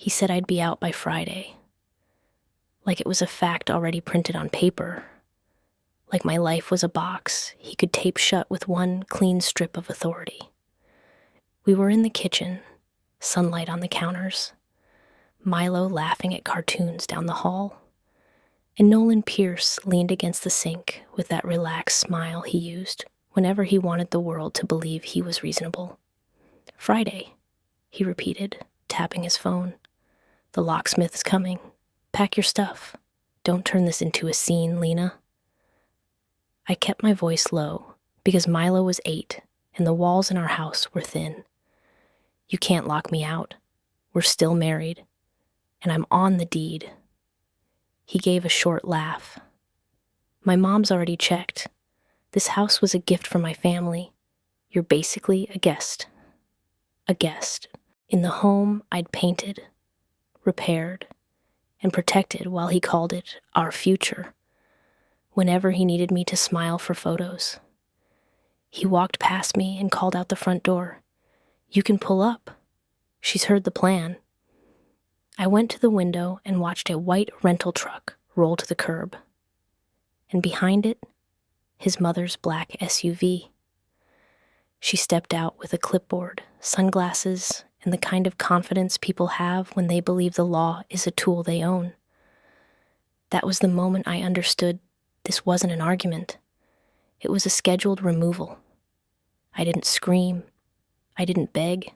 He said I'd be out by Friday. Like it was a fact already printed on paper. Like my life was a box he could tape shut with one clean strip of authority. We were in the kitchen, sunlight on the counters, Milo laughing at cartoons down the hall, and Nolan Pierce leaned against the sink with that relaxed smile he used whenever he wanted the world to believe he was reasonable. Friday, he repeated, tapping his phone. The locksmith's coming. Pack your stuff. Don't turn this into a scene, Lena. I kept my voice low because Milo was 8 and the walls in our house were thin. You can't lock me out. We're still married, and I'm on the deed. He gave a short laugh. My mom's already checked. This house was a gift from my family. You're basically a guest. A guest in the home I'd painted, repaired, and protected while he called it our future, whenever he needed me to smile for photos. He walked past me and called out the front door. You can pull up. She's heard the plan. I went to the window and watched a white rental truck roll to the curb. And behind it, his mother's black SUV. She stepped out with a clipboard, sunglasses, and the kind of confidence people have when they believe the law is a tool they own. That was the moment I understood this wasn't an argument. It was a scheduled removal. I didn't scream. I didn't beg.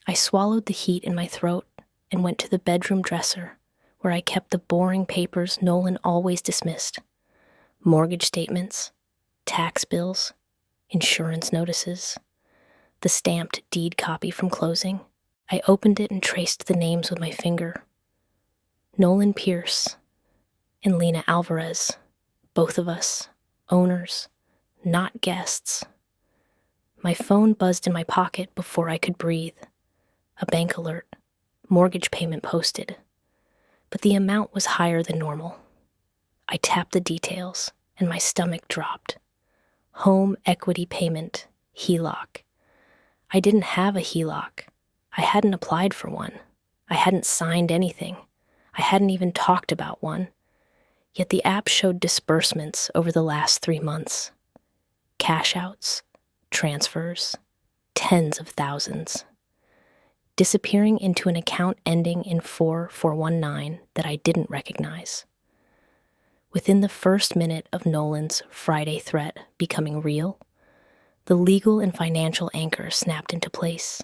I swallowed the heat in my throat and went to the bedroom dresser where I kept the boring papers Nolan always dismissed. Mortgage statements, tax bills, insurance notices, the stamped deed copy from closing. I opened it and traced the names with my finger. Nolan Pierce and Lena Alvarez, both of us, owners, not guests. My phone buzzed in my pocket before I could breathe. A bank alert, mortgage payment posted. But the amount was higher than normal. I tapped the details, and my stomach dropped. Home equity payment, HELOC. I didn't have a HELOC. I hadn't applied for one. I hadn't signed anything. I hadn't even talked about one. Yet the app showed disbursements over the last 3 months. Cash outs, transfers, tens of thousands. Disappearing into an account ending in 4419 that I didn't recognize. Within the first minute of Nolan's Friday threat becoming real, the legal and financial anchor snapped into place,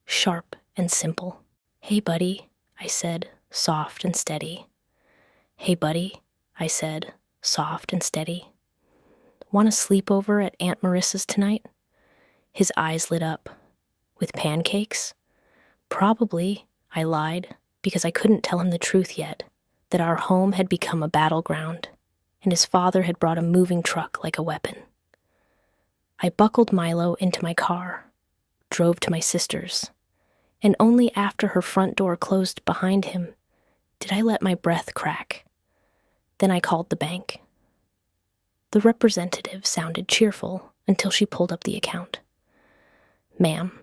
sharp and simple. Hey, buddy, I said, soft and steady. Hey, buddy, I said, soft and steady. Want a sleepover at Aunt Marissa's tonight? His eyes lit up. With pancakes? Probably, I lied, because I couldn't tell him the truth yet, that our home had become a battleground, and his father had brought a moving truck like a weapon. I buckled Milo into my car, drove to my sister's, and only after her front door closed behind him did I let my breath crack. Then I called the bank. The representative sounded cheerful until she pulled up the account. Ma'am,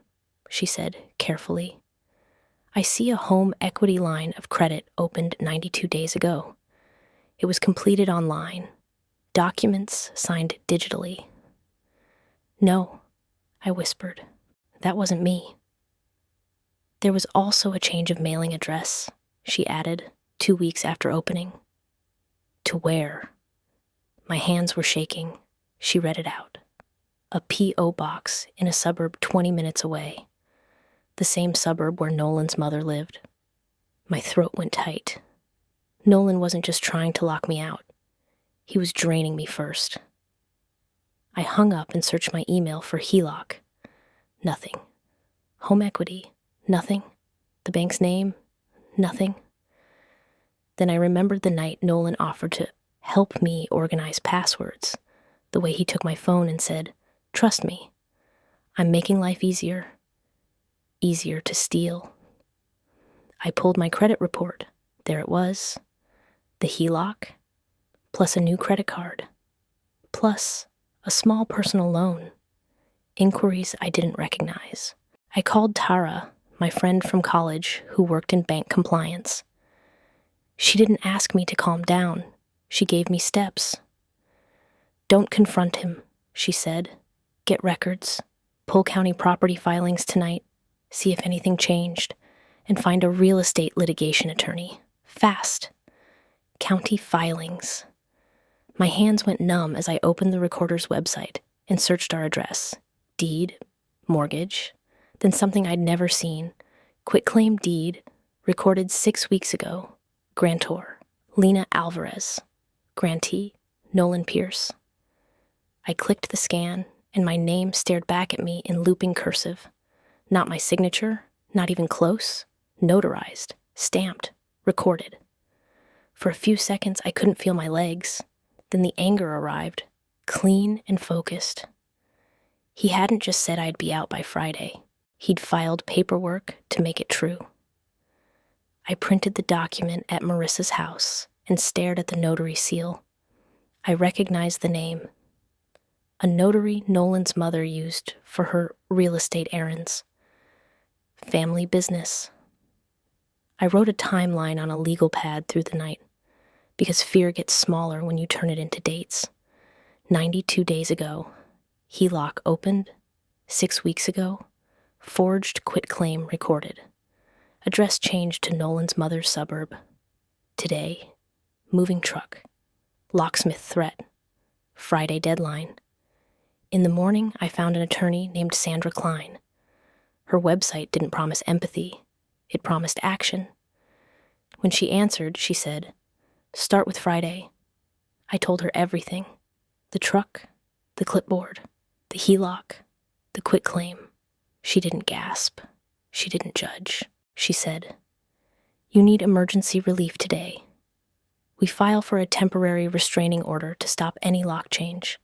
she said carefully, I see a home equity line of credit opened 92 days ago. It was completed online. Documents signed digitally. No, I whispered. That wasn't me. There was also a change of mailing address, she added, 2 weeks after opening. To where? My hands were shaking. She read it out. A P.O. box in a suburb 20 minutes away. The same suburb where Nolan's mother lived. My throat went tight. Nolan wasn't just trying to lock me out. He was draining me first. I hung up and searched my email for HELOC. Nothing. Home equity. Nothing. The bank's name. Nothing. Then I remembered the night Nolan offered to help me organize passwords, the way he took my phone and said, "Trust me. I'm making life easier. Easier to steal." I pulled my credit report. There it was. The HELOC, plus a new credit card, plus a small personal loan. Inquiries I didn't recognize. I called Tara, my friend from college who worked in bank compliance. She didn't ask me to calm down. She gave me steps. Don't confront him, she said. Get records. Pull county property filings tonight. See if anything changed. And find a real estate litigation attorney. Fast. County filings. My hands went numb as I opened the recorder's website and searched our address. Deed, mortgage, then something I'd never seen. Quitclaim deed, recorded 6 weeks ago. Grantor, Lena Alvarez. Grantee, Nolan Pierce. I clicked the scan, and my name stared back at me in looping cursive. Not my signature, not even close. Notarized, stamped, recorded. For a few seconds, I couldn't feel my legs. Then the anger arrived, clean and focused. He hadn't just said I'd be out by Friday. He'd filed paperwork to make it true. I printed the document at Marissa's house and stared at the notary seal. I recognized the name. A notary Nolan's mother used for her real estate errands. Family business. I wrote a timeline on a legal pad through the night, because fear gets smaller when you turn it into dates. 92 days ago, HELOC opened. 6 weeks ago, forged quitclaim recorded. Address changed to Nolan's mother's suburb. Today, moving truck. Locksmith threat. Friday deadline. In the morning, I found an attorney named Sandra Klein. Her website didn't promise empathy. It promised action. When she answered, she said, "Start with Friday." I told her everything. The truck, the clipboard, the HELOC, the quitclaim. She didn't gasp. She didn't judge. She said, "You need emergency relief today. We file for a temporary restraining order to stop any lock change.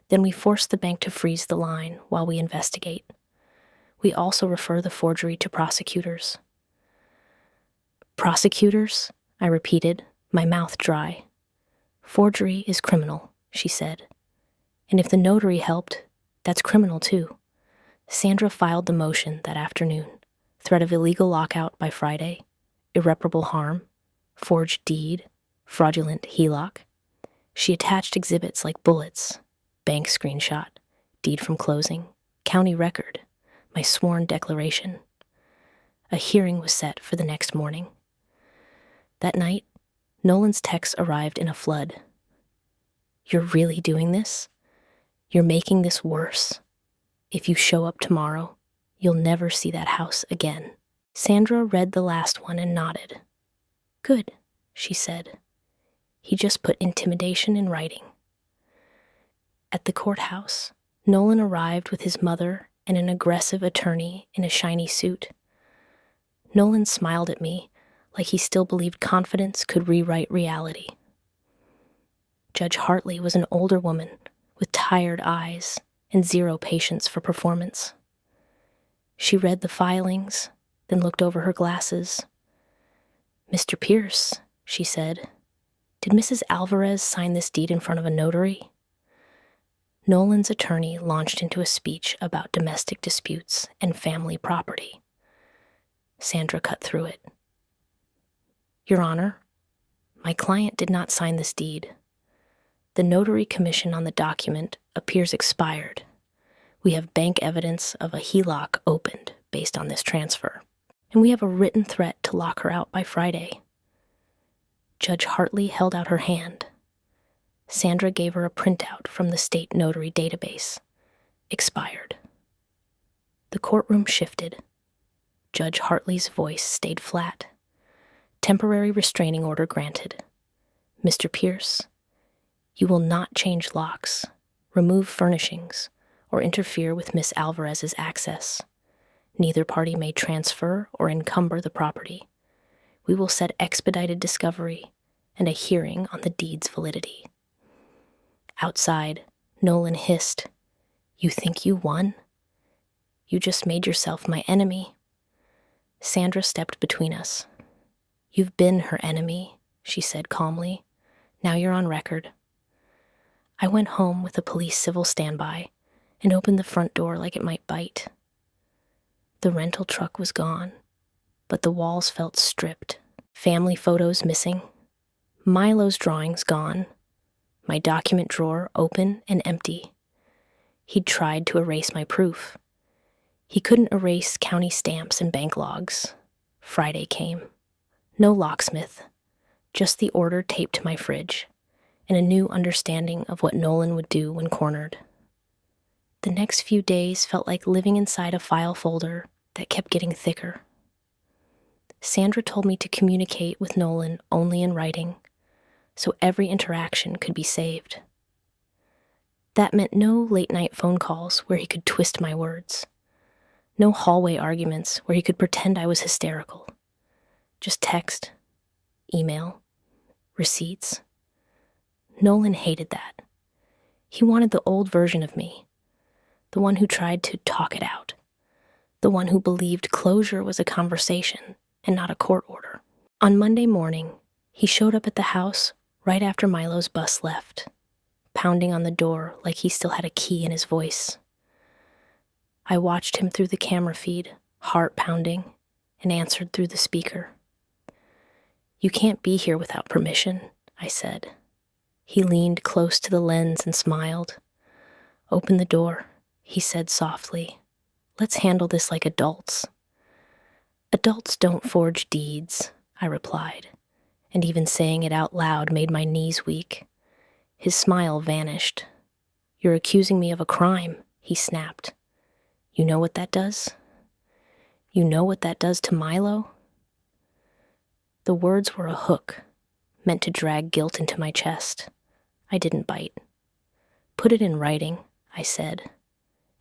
Then we force the bank to freeze the line while we investigate. We also refer the forgery to prosecutors." Prosecutors? I repeated, my mouth dry. Forgery is criminal, she said. And if the notary helped, that's criminal too. Sandra filed the motion that afternoon. Threat of illegal lockout by Friday, irreparable harm, forged deed, fraudulent HELOC. She attached exhibits like bullets, bank screenshot, deed from closing, county record, my sworn declaration. A hearing was set for the next morning. That night, Nolan's texts arrived in a flood. "You're really doing this? You're making this worse. If you show up tomorrow, you'll never see that house again." Sandra read the last one and nodded. "Good," she said. He just put intimidation in writing. At the courthouse, Nolan arrived with his mother and an aggressive attorney in a shiny suit. Nolan smiled at me like he still believed confidence could rewrite reality. Judge Hartley was an older woman with tired eyes and zero patience for performance. She read the filings, then looked over her glasses. "Mr. Pierce," she said, "did Mrs. Alvarez sign this deed in front of a notary?" Nolan's attorney launched into a speech about domestic disputes and family property. Sandra cut through it. "Your Honor, my client did not sign this deed. The notary commission on the document appears expired. We have bank evidence of a HELOC opened based on this transfer, and we have a written threat to lock her out by Friday." Judge Hartley held out her hand. Sandra gave her a printout from the state notary database. Expired. The courtroom shifted. Judge Hartley's voice stayed flat. Temporary restraining order granted. "Mr. Pierce, you will not change locks, remove furnishings, or interfere with Miss Alvarez's access. Neither party may transfer or encumber the property. We will set expedited discovery and a hearing on the deed's validity." Outside, Nolan hissed, "You think you won? You just made yourself my enemy." Sandra stepped between us. "You've been her enemy," she said calmly. "Now you're on record." I went home with a police civil standby and opened the front door like it might bite. The rental truck was gone, but the walls felt stripped. Family photos missing. Milo's drawings gone. My document drawer open and empty. He'd tried to erase my proof. He couldn't erase county stamps and bank logs. Friday came. No locksmith, just the order taped to my fridge, and a new understanding of what Nolan would do when cornered. The next few days felt like living inside a file folder that kept getting thicker. Sandra told me to communicate with Nolan only in writing, so every interaction could be saved. That meant no late-night phone calls where he could twist my words. No hallway arguments where he could pretend I was hysterical. Just text, email, receipts. Nolan hated that. He wanted the old version of me, the one who tried to talk it out, the one who believed closure was a conversation and not a court order. On Monday morning, he showed up at the house right after Milo's bus left, pounding on the door like he still had a key in his voice. I watched him through the camera feed, heart pounding, and answered through the speaker. "You can't be here without permission," I said. He leaned close to the lens and smiled. "Open the door," he said softly. "Let's handle this like adults." "Adults don't forge deeds," I replied, and even saying it out loud made my knees weak. His smile vanished. "You're accusing me of a crime," he snapped. "You know what that does? You know what that does to Milo?" The words were a hook, meant to drag guilt into my chest. I didn't bite. "Put it in writing," I said,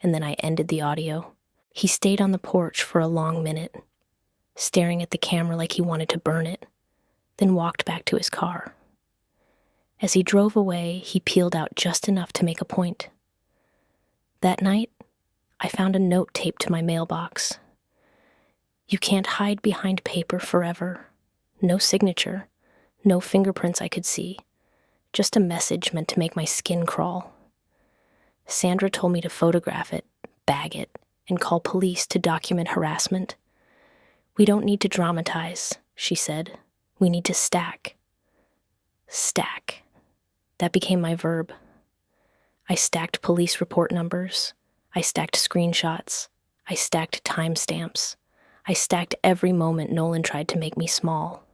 and then I ended the audio. He stayed on the porch for a long minute, staring at the camera like he wanted to burn it, then walked back to his car. As he drove away, he peeled out just enough to make a point. That night, I found a note taped to my mailbox. "You can't hide behind paper forever. No signature, no fingerprints I could see, just a message meant to make my skin crawl." Sandra told me to photograph it, bag it, and call police to document harassment. "We don't need to dramatize," she said. "We need to stack." Stack. That became my verb. I stacked police report numbers. I stacked screenshots. I stacked timestamps. I stacked every moment Nolan tried to make me small.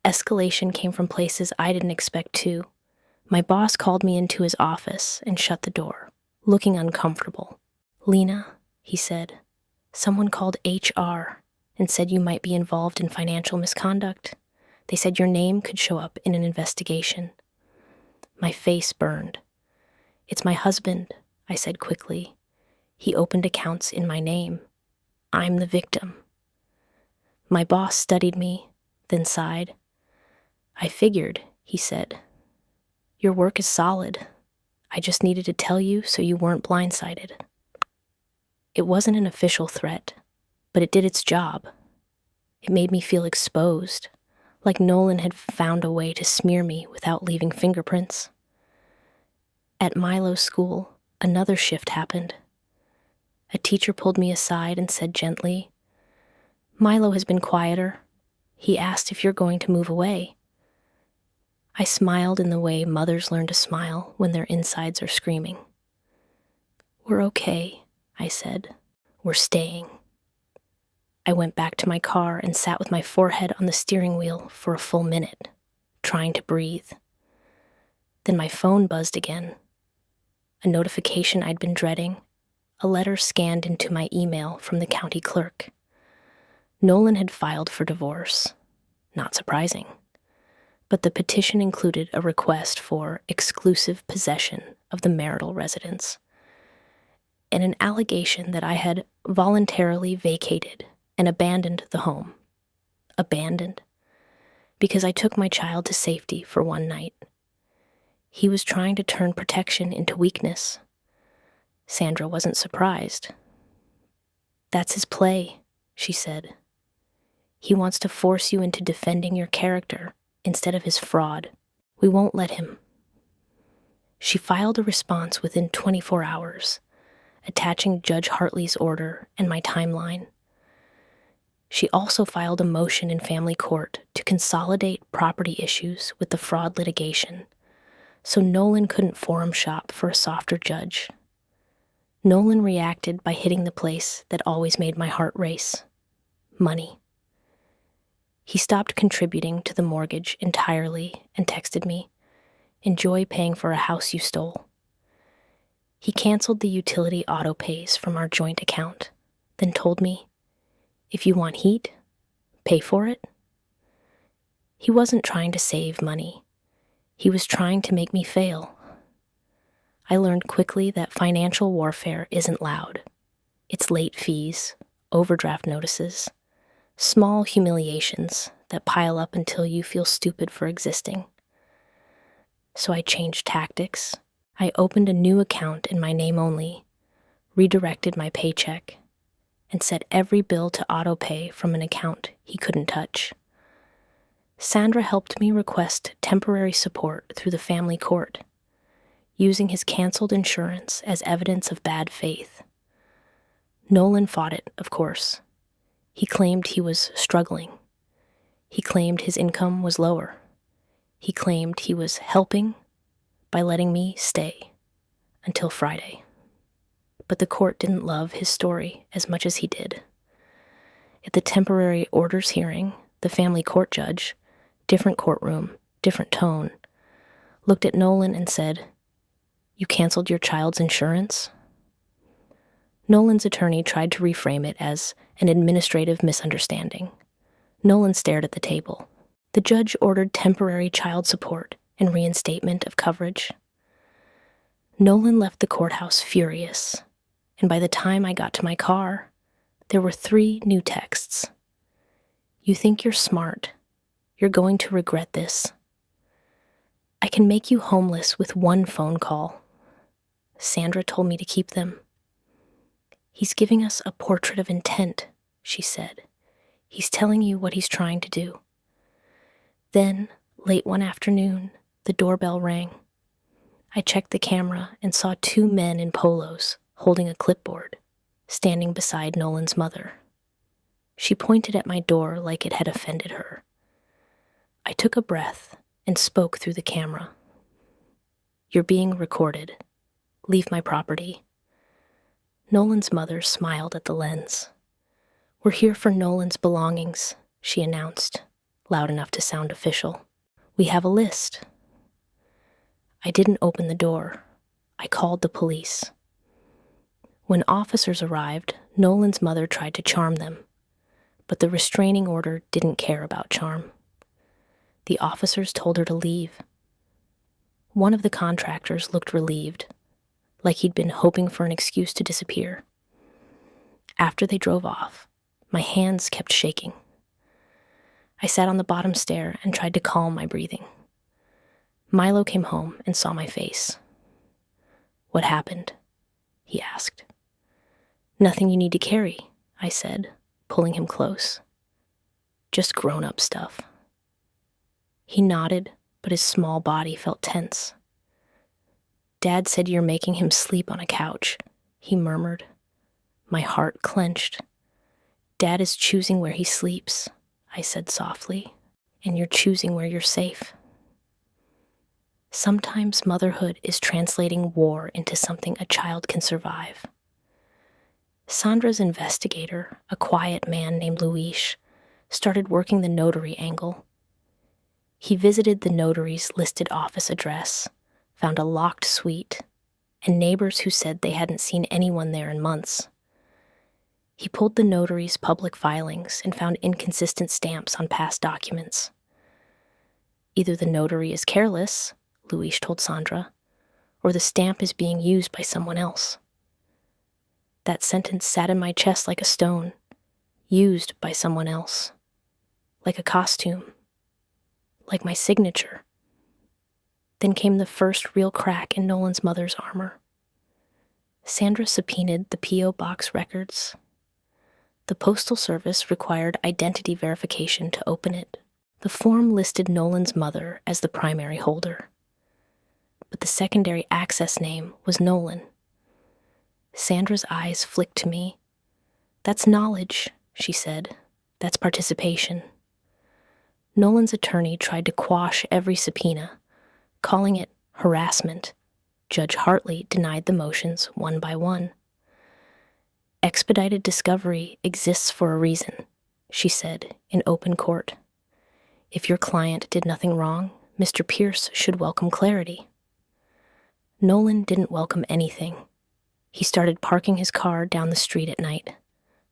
Escalation came from places I didn't expect too. My boss called me into his office and shut the door, looking uncomfortable. "Lena," he said, "someone called HR and said you might be involved in financial misconduct. They said your name could show up in an investigation." My face burned. "It's my husband," I said quickly. "He opened accounts in my name. I'm the victim." My boss studied me, then sighed. "I figured," he said. "Your work is solid. I just needed to tell you so you weren't blindsided." It wasn't an official threat, but it did its job. It made me feel exposed, like Nolan had found a way to smear me without leaving fingerprints. At Milo's school, another shift happened. A teacher pulled me aside and said gently, "Milo has been quieter. He asked if you're going to move away." I smiled in the way mothers learn to smile when their insides are screaming. "We're okay," I said. "We're staying." I went back to my car and sat with my forehead on the steering wheel for a full minute, trying to breathe. Then my phone buzzed again. A notification I'd been dreading, a letter scanned into my email from the county clerk. Nolan had filed for divorce. Not surprising. But the petition included a request for exclusive possession of the marital residence, and an allegation that I had voluntarily vacated and abandoned the home. Abandoned. Because I took my child to safety for one night. He was trying to turn protection into weakness. Sandra wasn't surprised. "That's his play," she said. "He wants to force you into defending your character instead of his fraud. We won't let him." She filed a response within 24 hours, attaching Judge Hartley's order and my timeline. She also filed a motion in family court to consolidate property issues with the fraud litigation, so Nolan couldn't forum shop for a softer judge. Nolan reacted by hitting the place that always made my heart race: money. He stopped contributing to the mortgage entirely and texted me, "Enjoy paying for a house you stole." He canceled the utility auto pays from our joint account, then told me, "If you want heat, pay for it." He wasn't trying to save money. He was trying to make me fail. I learned quickly that financial warfare isn't loud. It's late fees, overdraft notices, small humiliations that pile up until you feel stupid for existing. So I changed tactics. I opened a new account in my name only, redirected my paycheck, and set every bill to auto-pay from an account he couldn't touch. Sandra helped me request temporary support through the family court, using his canceled insurance as evidence of bad faith. Nolan fought it, of course. He claimed he was struggling. He claimed his income was lower. He claimed he was helping by letting me stay until Friday. But the court didn't love his story as much as he did. At the temporary orders hearing, the family court judge, different courtroom, different tone, looked at Nolan and said, "You canceled your child's insurance?" Nolan's attorney tried to reframe it as an administrative misunderstanding. Nolan stared at the table. The judge ordered temporary child support and reinstatement of coverage. Nolan left the courthouse furious, and by the time I got to my car, there were 3 new texts. "You think you're smart. You're going to regret this. I can make you homeless with 1 phone call. Sandra told me to keep them. He's giving us a portrait of intent," she said. "He's telling you what he's trying to do." Then, late one afternoon, the doorbell rang. I checked the camera and saw 2 men in polos holding a clipboard, standing beside Nolan's mother. She pointed at my door like it had offended her. I took a breath and spoke through the camera. "You're being recorded. Leave my property." Nolan's mother smiled at the lens. "We're here for Nolan's belongings," she announced, loud enough to sound official. "We have a list." I didn't open the door. I called the police. When officers arrived, Nolan's mother tried to charm them, but the restraining order didn't care about charm. The officers told her to leave. One of the contractors looked relieved, like he'd been hoping for an excuse to disappear. After they drove off, my hands kept shaking. I sat on the bottom stair and tried to calm my breathing. Milo came home and saw my face. "What happened?" he asked. "Nothing you need to carry," I said, pulling him close. "Just grown-up stuff." He nodded, but his small body felt tense. "Dad said you're making him sleep on a couch," he murmured. My heart clenched. "Dad is choosing where he sleeps," I said softly, "and you're choosing where you're safe." Sometimes motherhood is translating war into something a child can survive. Sandra's investigator, a quiet man named Luis, started working the notary angle. He visited the notary's listed office address, found a locked suite, and neighbors who said they hadn't seen anyone there in months. He pulled the notary's public filings and found inconsistent stamps on past documents. "Either the notary is careless," Luis told Sandra, "or the stamp is being used by someone else." That sentence sat in my chest like a stone. Used by someone else. Like a costume. Like my signature. Then came the first real crack in Nolan's mother's armor. Sandra subpoenaed the P.O. Box records. The Postal Service required identity verification to open it. The form listed Nolan's mother as the primary holder, but the secondary access name was Nolan. Sandra's eyes flicked to me. "That's knowledge," she said. "That's participation." Nolan's attorney tried to quash every subpoena, calling it harassment. Judge Hartley denied the motions one by one. "Expedited discovery exists for a reason," she said in open court. "If your client did nothing wrong, Mr. Pierce should welcome clarity." Nolan didn't welcome anything. He started parking his car down the street at night,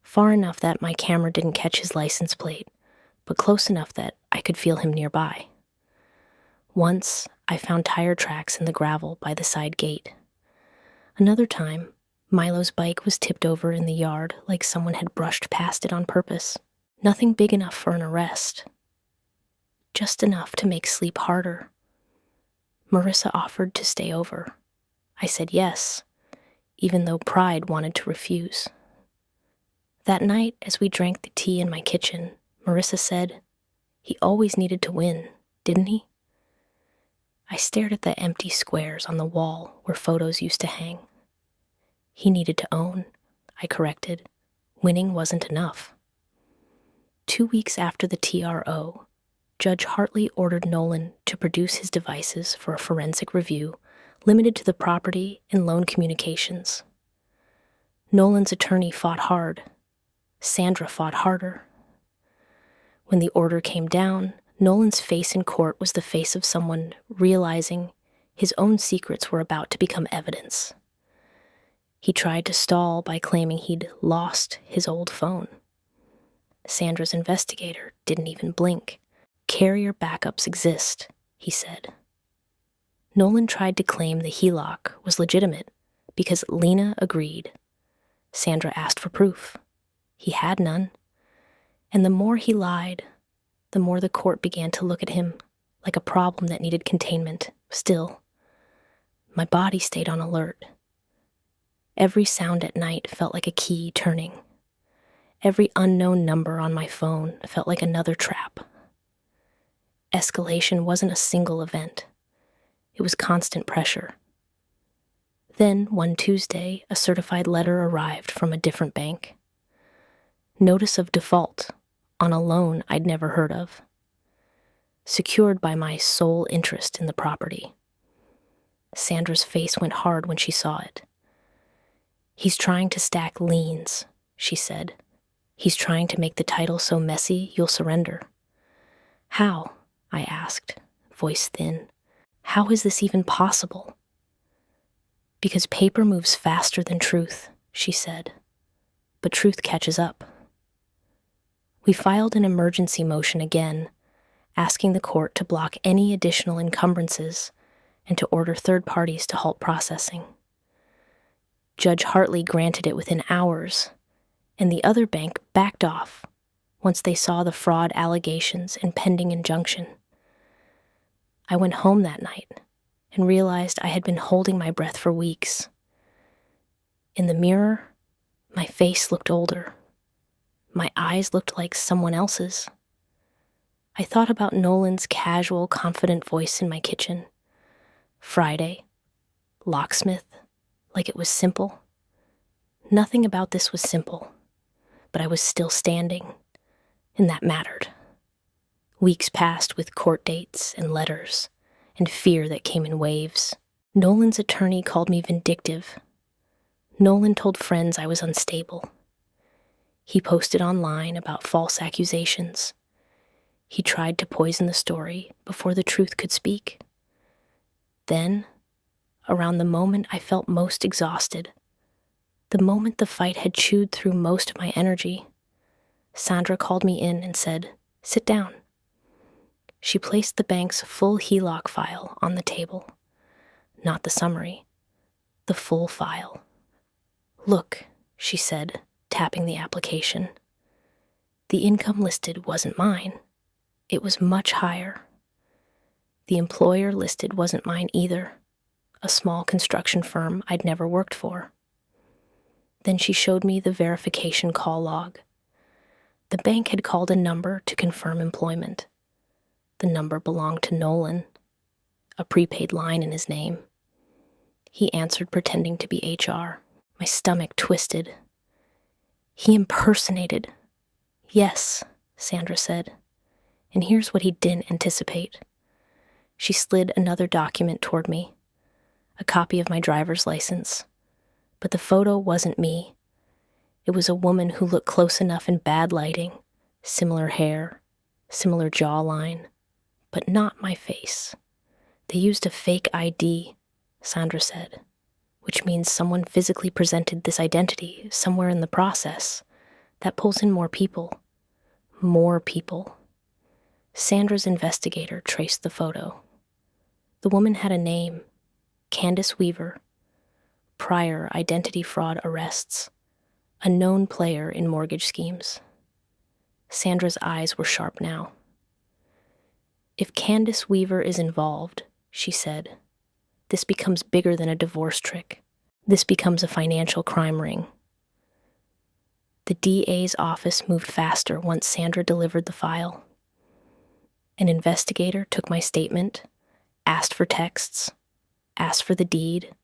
far enough that my camera didn't catch his license plate, but close enough that I could feel him nearby. Once, I found tire tracks in the gravel by the side gate. Another time, Milo's bike was tipped over in the yard like someone had brushed past it on purpose. Nothing big enough for an arrest. Just enough to make sleep harder. Marissa offered to stay over. I said yes, even though pride wanted to refuse. That night, as we drank the tea in my kitchen, Marissa said, "He always needed to win, didn't he?" I stared at the empty squares on the wall where photos used to hang. "He needed to own," I corrected. "Winning wasn't enough." 2 weeks after the TRO, Judge Hartley ordered Nolan to produce his devices for a forensic review limited to the property and loan communications. Nolan's attorney fought hard. Sandra fought harder. When the order came down, Nolan's face in court was the face of someone realizing his own secrets were about to become evidence. He tried to stall by claiming he'd lost his old phone. Sandra's investigator didn't even blink. "Carrier backups exist," he said. Nolan tried to claim the HELOC was legitimate because Lena agreed. Sandra asked for proof. He had none. And the more he lied, the more the court began to look at him like a problem that needed containment. Still, my body stayed on alert. Every sound at night felt like a key turning. Every unknown number on my phone felt like another trap. Escalation wasn't a single event. It was constant pressure. Then, one Tuesday, a certified letter arrived from a different bank. Notice of default on a loan I'd never heard of. Secured by my sole interest in the property. Sandra's face went hard when she saw it. "He's trying to stack liens," she said. "He's trying to make the title so messy you'll surrender." "How?" I asked, voice thin. "How is this even possible?" "Because paper moves faster than truth," she said. "But truth catches up." We filed an emergency motion again, asking the court to block any additional encumbrances and to order third parties to halt processing. Judge Hartley granted it within hours, and the other bank backed off once they saw the fraud allegations and pending injunction. I went home that night and realized I had been holding my breath for weeks. In the mirror, my face looked older. My eyes looked like someone else's. I thought about Nolan's casual, confident voice in my kitchen. Friday, locksmith, like it was simple. Nothing about this was simple, but I was still standing, and that mattered. Weeks passed with court dates and letters, and fear that came in waves. Nolan's attorney called me vindictive. Nolan told friends I was unstable. He posted online about false accusations. He tried to poison the story before the truth could speak. Then, around the moment I felt most exhausted, the moment the fight had chewed through most of my energy, Sandra called me in and said, "Sit down." She placed the bank's full HELOC file on the table. Not the summary, the full file. "Look," she said, tapping the application. The income listed wasn't mine. It was much higher. The employer listed wasn't mine either, a small construction firm I'd never worked for. Then she showed me the verification call log. The bank had called a number to confirm employment. The number belonged to Nolan, a prepaid line in his name. He answered pretending to be HR. My stomach twisted. He impersonated. Yes, Sandra said. And here's what he didn't anticipate. She slid another document toward me, a copy of my driver's license. But the photo wasn't me. It was a woman who looked close enough in bad lighting, similar hair, similar jawline, but not my face. They used a fake ID, Sandra said, which means someone physically presented this identity somewhere in the process. That pulls in more people. More people. Sandra's investigator traced the photo. The woman had a name, Candace Weaver, prior identity fraud arrests, a known player in mortgage schemes. Sandra's eyes were sharp now. If Candace Weaver is involved, she said, this becomes bigger than a divorce trick. This becomes a financial crime ring. The DA's office moved faster once Sandra delivered the file. An investigator took my statement, asked for texts, asked for the deed,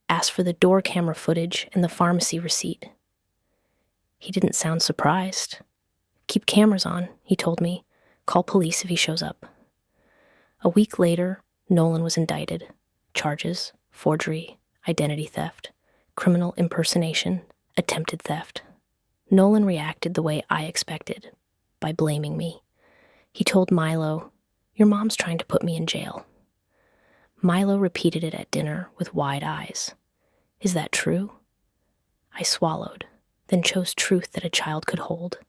asked for the door camera footage and the pharmacy receipt. He didn't sound surprised. Keep cameras on, he told me. Call police if he shows up. A week later, Nolan was indicted. Charges: forgery, identity theft, criminal impersonation, attempted theft. Nolan reacted the way I expected, by blaming me. He told Milo, "Your mom's trying to put me in jail." Milo repeated it at dinner with wide eyes. Is that true? I swallowed, then chose truth that a child could hold.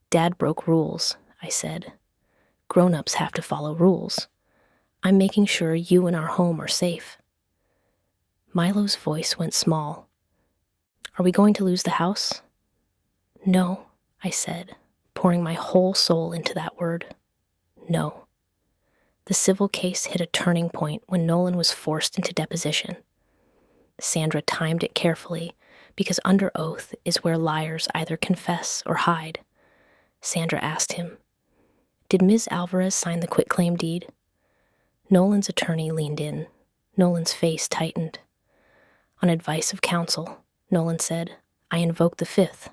Dad broke rules, I said. Grown-ups have to follow rules. I'm making sure you and our home are safe. Milo's voice went small. Are we going to lose the house? No, I said, pouring my whole soul into that word. No. The civil case hit a turning point when Nolan was forced into deposition. Sandra timed it carefully, because under oath is where liars either confess or hide. Sandra asked him, Did Ms. Alvarez sign the quitclaim deed? Nolan's attorney leaned in. Nolan's face tightened. On advice of counsel, Nolan said, I invoke the fifth.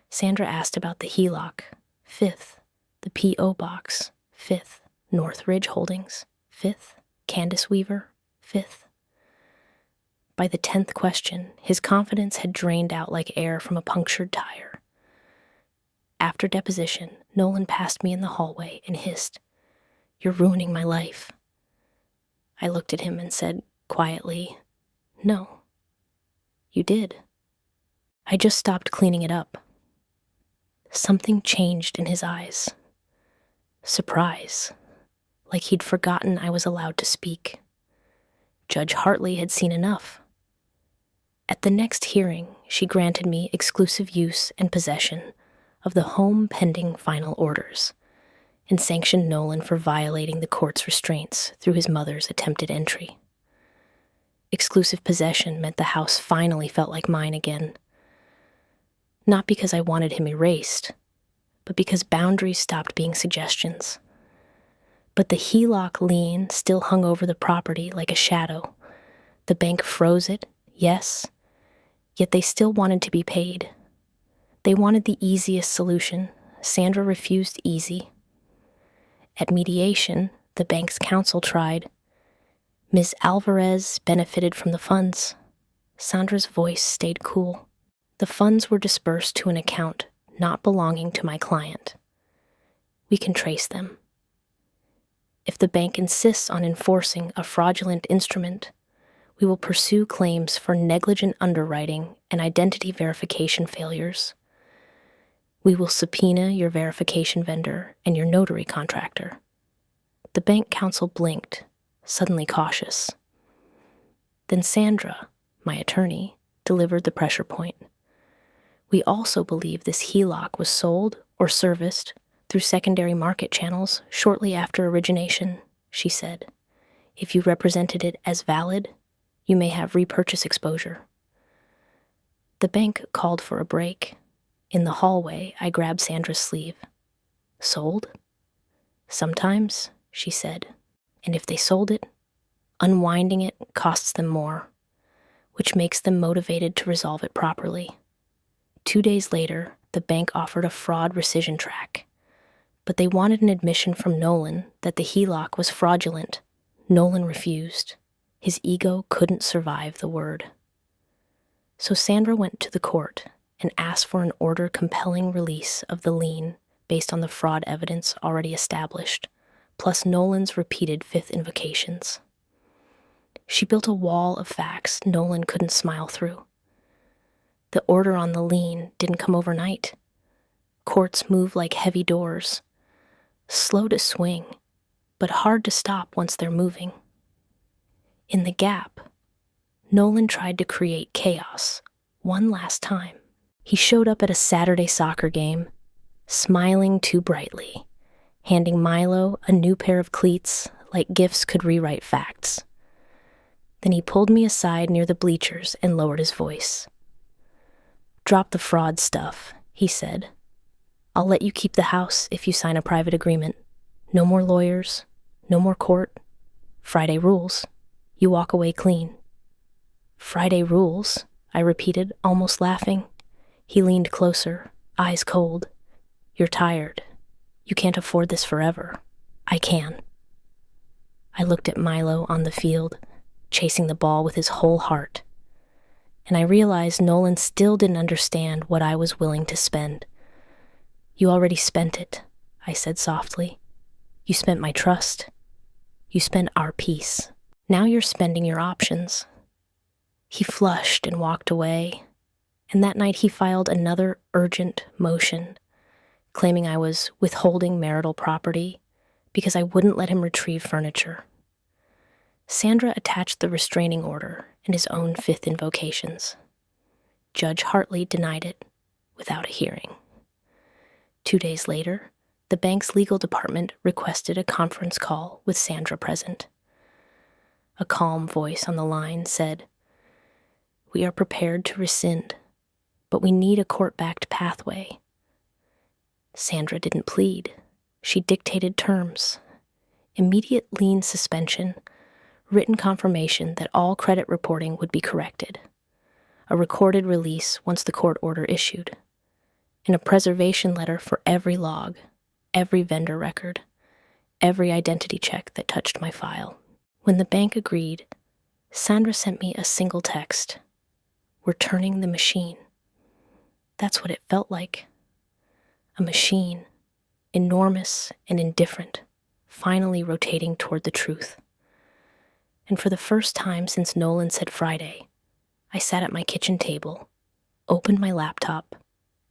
Sandra asked about the HELOC, fifth, the P.O. box, fifth, Northridge Holdings, fifth, Candace Weaver, fifth. By the 10th question, his confidence had drained out like air from a punctured tire. After deposition, Nolan passed me in the hallway and hissed, You're ruining my life. I looked at him and said quietly, No. You did. I just stopped cleaning it up. Something changed in his eyes. Surprise. Like he'd forgotten I was allowed to speak. Judge Hartley had seen enough. At the next hearing, she granted me exclusive use and possession of the home pending final orders and sanctioned Nolan for violating the court's restraints through his mother's attempted entry. Exclusive possession meant the house finally felt like mine again. Not because I wanted him erased, but because boundaries stopped being suggestions. But the HELOC lien still hung over the property like a shadow. The bank froze it, yes, yet they still wanted to be paid. They wanted the easiest solution. Sandra refused easy. At mediation, the bank's counsel tried. Ms. Alvarez benefited from the funds. Sandra's voice stayed cool. The funds were dispersed to an account not belonging to my client. We can trace them. If the bank insists on enforcing a fraudulent instrument, we will pursue claims for negligent underwriting and identity verification failures. We will subpoena your verification vendor and your notary contractor. The bank counsel blinked, suddenly cautious. Then Sandra, my attorney, delivered the pressure point. We also believe this HELOC was sold or serviced through secondary market channels shortly after origination, she said. If you represented it as valid, you may have repurchase exposure. The bank called for a break. In the hallway, I grabbed Sandra's sleeve. Sold? Sometimes, she said. And if they sold it, unwinding it costs them more. which makes them motivated to resolve it properly. 2 days later, the bank offered a fraud rescission track, but they wanted an admission from Nolan that the HELOC was fraudulent. Nolan refused. His ego couldn't survive the word. So Sandra went to the court and asked for an order compelling release of the lien based on the fraud evidence already established, plus Nolan's repeated fifth invocations. She built a wall of facts Nolan couldn't smile through. The order on the lien didn't come overnight. Courts move like heavy doors, slow to swing, but hard to stop once they're moving. In the gap, Nolan tried to create chaos one last time. He showed up at a Saturday soccer game, smiling too brightly, handing Milo a new pair of cleats like gifts could rewrite facts. Then he pulled me aside near the bleachers and lowered his voice. "Drop the fraud stuff," he said. "I'll let you keep the house if you sign a private agreement. No more lawyers, no more court. Friday rules. You walk away clean." "Friday rules," I repeated, almost laughing. He leaned closer, eyes cold. "You're tired. You can't afford this forever. I can." I looked at Milo on the field, chasing the ball with his whole heart. And I realized Nolan still didn't understand what I was willing to spend. "You already spent it," I said softly. "You spent my trust. You spent our peace. Now you're spending your options." He flushed and walked away, and that night he filed another urgent motion, claiming I was withholding marital property because I wouldn't let him retrieve furniture. Sandra attached the restraining order and his own fifth invocations. Judge Hartley denied it without a hearing. 2 days later, the bank's legal department requested a conference call with Sandra present. A calm voice on the line said, "We are prepared to rescind, but we need a court-backed pathway." Sandra didn't plead. She dictated terms: immediate lien suspension, written confirmation that all credit reporting would be corrected, a recorded release once the court order issued, and a preservation letter for every log, every vendor record, every identity check that touched my file. When the bank agreed, Sandra sent me a single text: "We're turning the machine." That's what it felt like. A machine, enormous and indifferent, finally rotating toward the truth. And for the first time since Nolan said Friday, I sat at my kitchen table, opened my laptop,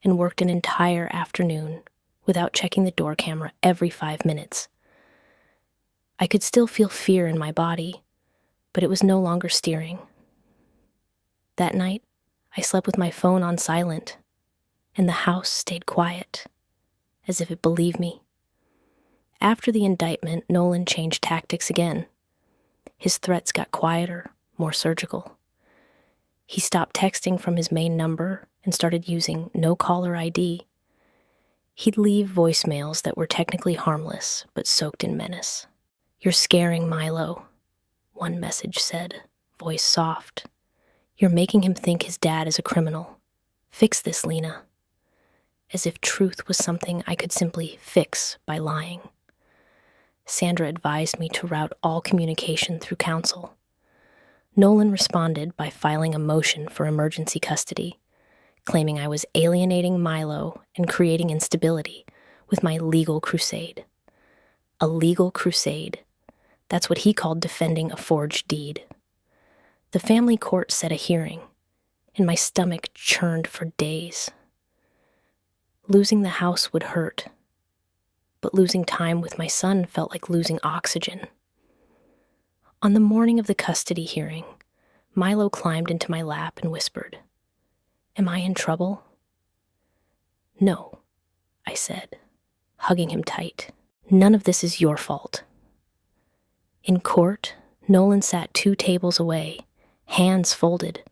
and worked an entire afternoon without checking the door camera every 5 minutes. I could still feel fear in my body, but it was no longer steering. That night, I slept with my phone on silent, and the house stayed quiet, as if it believed me. After the indictment, Nolan changed tactics again. His threats got quieter, more surgical. He stopped texting from his main number and started using no caller ID. He'd leave voicemails that were technically harmless, but soaked in menace. "You're scaring Milo," one message said, voice soft. "You're making him think his dad is a criminal. Fix this, Lena." As if truth was something I could simply fix by lying. Sandra advised me to route all communication through counsel. Nolan responded by filing a motion for emergency custody, claiming I was alienating Milo and creating instability with my legal crusade. A legal crusade. That's what he called defending a forged deed. The family court set a hearing, and my stomach churned for days. Losing the house would hurt, but losing time with my son felt like losing oxygen. On the morning of the custody hearing, Milo climbed into my lap and whispered, "Am I in trouble?" "No," I said, hugging him tight. "None of this is your fault." In court, Nolan sat 2 tables away, hands folded,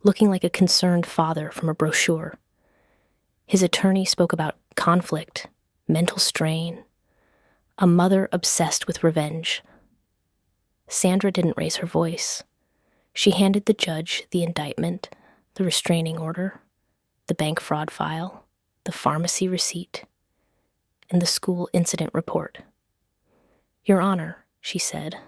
looking like a concerned father from a brochure. His attorney spoke about conflict, mental strain, a mother obsessed with revenge. Sandra didn't raise her voice. She handed the judge the indictment, the restraining order, the bank fraud file, the pharmacy receipt, and the school incident report. "Your Honor," she said,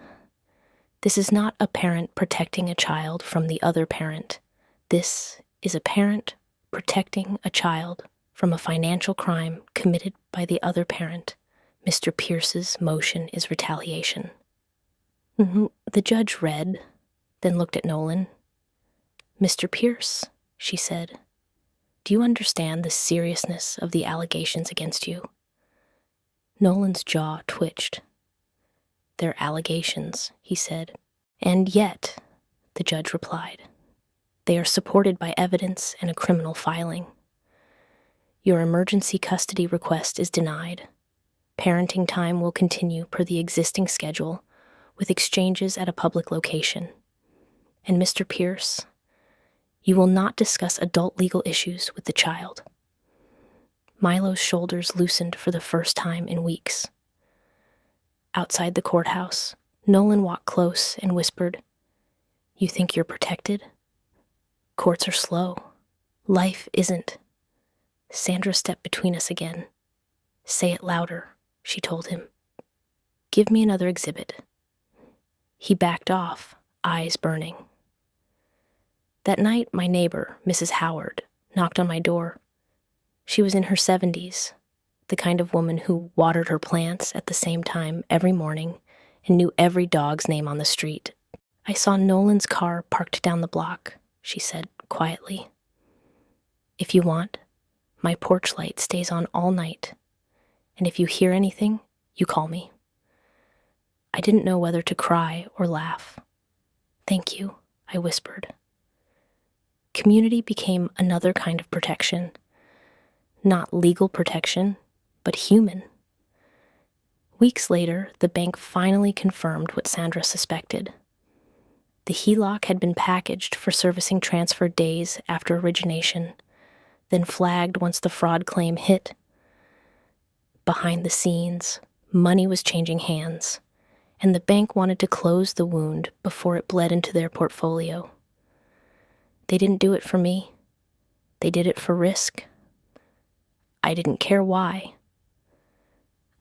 "this is not a parent protecting a child from the other parent. This is a parent protecting a child from a financial crime committed by the other parent. Mr. Pierce's motion is retaliation." The judge read, then looked at Nolan. "Mr. Pierce," she said, "do you understand the seriousness of the allegations against you?" Nolan's jaw twitched. "They're allegations," he said. "And yet," the judge replied, "they are supported by evidence and a criminal filing. Your emergency custody request is denied. Parenting time will continue per the existing schedule, with exchanges at a public location. And Mr. Pierce, you will not discuss adult legal issues with the child." Milo's shoulders loosened for the first time in weeks. Outside the courthouse, Nolan walked close and whispered, "You think you're protected? Courts are slow. Life isn't." Sandra stepped between us again. "Say it louder," she told him. "Give me another exhibit." He backed off, eyes burning. That night, my neighbor, Mrs. Howard, knocked on my door. She was in her 70s, the kind of woman who watered her plants at the same time every morning and knew every dog's name on the street. "I saw Nolan's car parked down the block," she said quietly. "If you want, my porch light stays on all night, and if you hear anything, you call me." I didn't know whether to cry or laugh. "Thank you," I whispered. Community became another kind of protection. Not legal protection, but human. Weeks later, the bank finally confirmed what Sandra suspected. The HELOC had been packaged for servicing transfer days after origination, then flagged once the fraud claim hit. Behind the scenes, money was changing hands, and the bank wanted to close the wound before it bled into their portfolio. They didn't do it for me. They did it for risk. I didn't care why.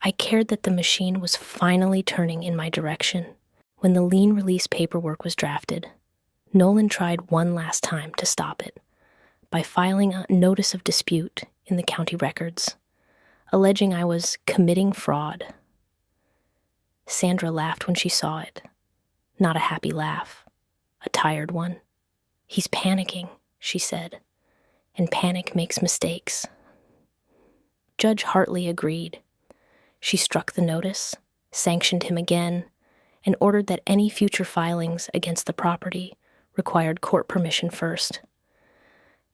I cared that the machine was finally turning in my direction. When the lien release paperwork was drafted, Nolan tried one last time to stop it by filing a notice of dispute in the county records, alleging I was committing fraud. Sandra laughed when she saw it. Not a happy laugh, a tired one. "He's panicking," she said, "and panic makes mistakes." Judge Hartley agreed. She struck the notice, sanctioned him again, and ordered that any future filings against the property required court permission first.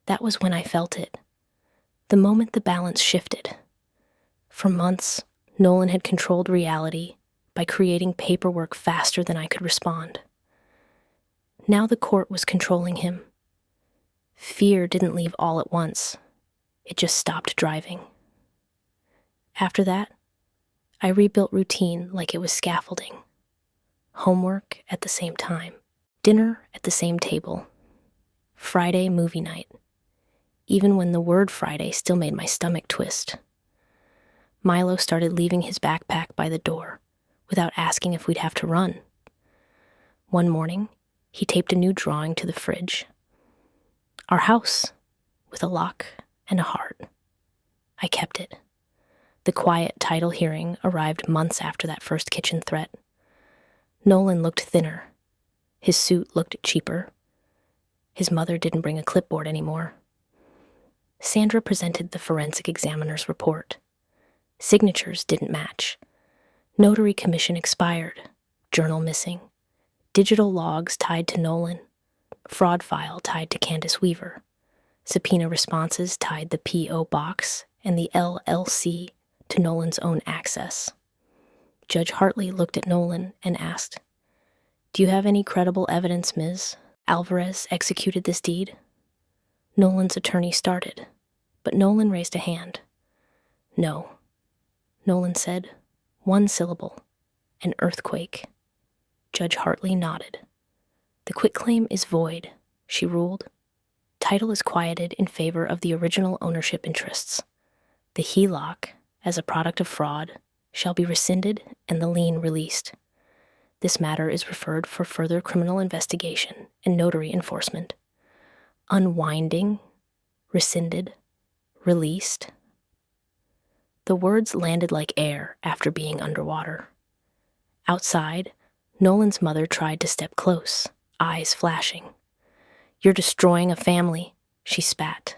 That was when I felt it, the moment the balance shifted. For months, Nolan had controlled reality by creating paperwork faster than I could respond. Now the court was controlling him. Fear didn't leave all at once. It just stopped driving. After that, I rebuilt routine like it was scaffolding. Homework at the same time. Dinner at the same table. Friday movie night. Even when the word Friday still made my stomach twist. Milo started leaving his backpack by the door without asking if we'd have to run. One morning, he taped a new drawing to the fridge. Our house, with a lock and a heart. I kept it. The quiet title hearing arrived months after that first kitchen threat. Nolan looked thinner. His suit looked cheaper. His mother didn't bring a clipboard anymore. Sandra presented the forensic examiner's report. Signatures didn't match. Notary commission expired. Journal missing. Digital logs tied to Nolan. Fraud file tied to Candace Weaver. Subpoena responses tied the P.O. box and the LLC to Nolan's own access. Judge Hartley looked at Nolan and asked, "Do you have any credible evidence, Ms. Alvarez executed this deed?" Nolan's attorney started, but Nolan raised a hand. "No," Nolan said, one syllable, an earthquake. Judge Hartley nodded. The quitclaim is void, she ruled. Title is quieted in favor of the original ownership interests. The HELOC, as a product of fraud, shall be rescinded and the lien released. This matter is referred for further criminal investigation and notary enforcement. Unwinding, rescinded, released. The words landed like air after being underwater. Outside, Nolan's mother tried to step close, eyes flashing. "You're destroying a family," she spat.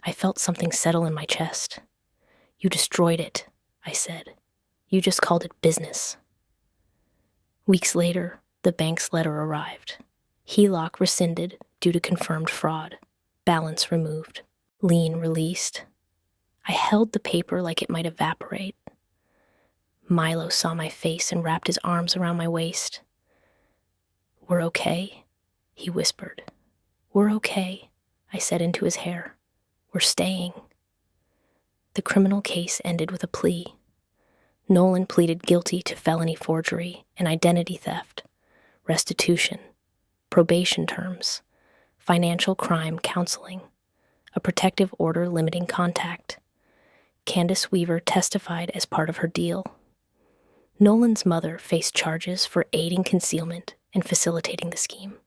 I felt something settle in my chest. "You destroyed it," I said. "You just called it business." Weeks later, the bank's letter arrived. HELOC rescinded due to confirmed fraud. Balance removed. Lien released. I held the paper like it might evaporate. Milo saw my face and wrapped his arms around my waist. "We're okay," he whispered. "We're okay," I said into his hair. "We're staying." The criminal case ended with a plea. Nolan pleaded guilty to felony forgery and identity theft, restitution, probation terms, financial crime counseling, a protective order limiting contact. Candace Weaver testified as part of her deal. Nolan's mother faced charges for aiding concealment and facilitating the scheme.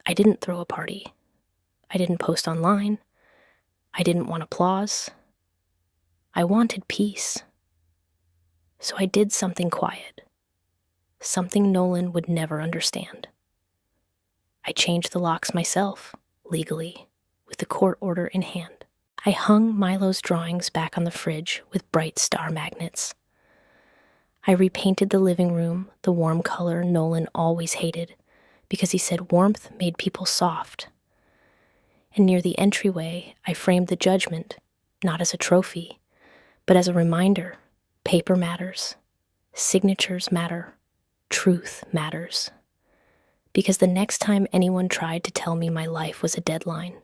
I didn't throw a party. I didn't post online. I didn't want applause. I wanted peace. So I did something quiet, something Nolan would never understand. I changed the locks myself, legally, with the court order in hand. I hung Milo's drawings back on the fridge with bright star magnets. I repainted the living room the warm color Nolan always hated because he said warmth made people soft. And near the entryway, I framed the judgment, not as a trophy, but as a reminder: paper matters, signatures matter, truth matters. Because the next time anyone tried to tell me my life was a deadline,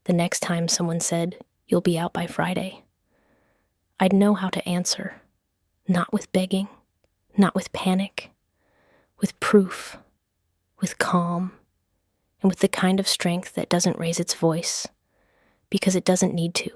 the next time someone said, "You'll be out by Friday," I'd know how to answer. Not with begging, not with panic, with proof, with calm, and with the kind of strength that doesn't raise its voice, because it doesn't need to.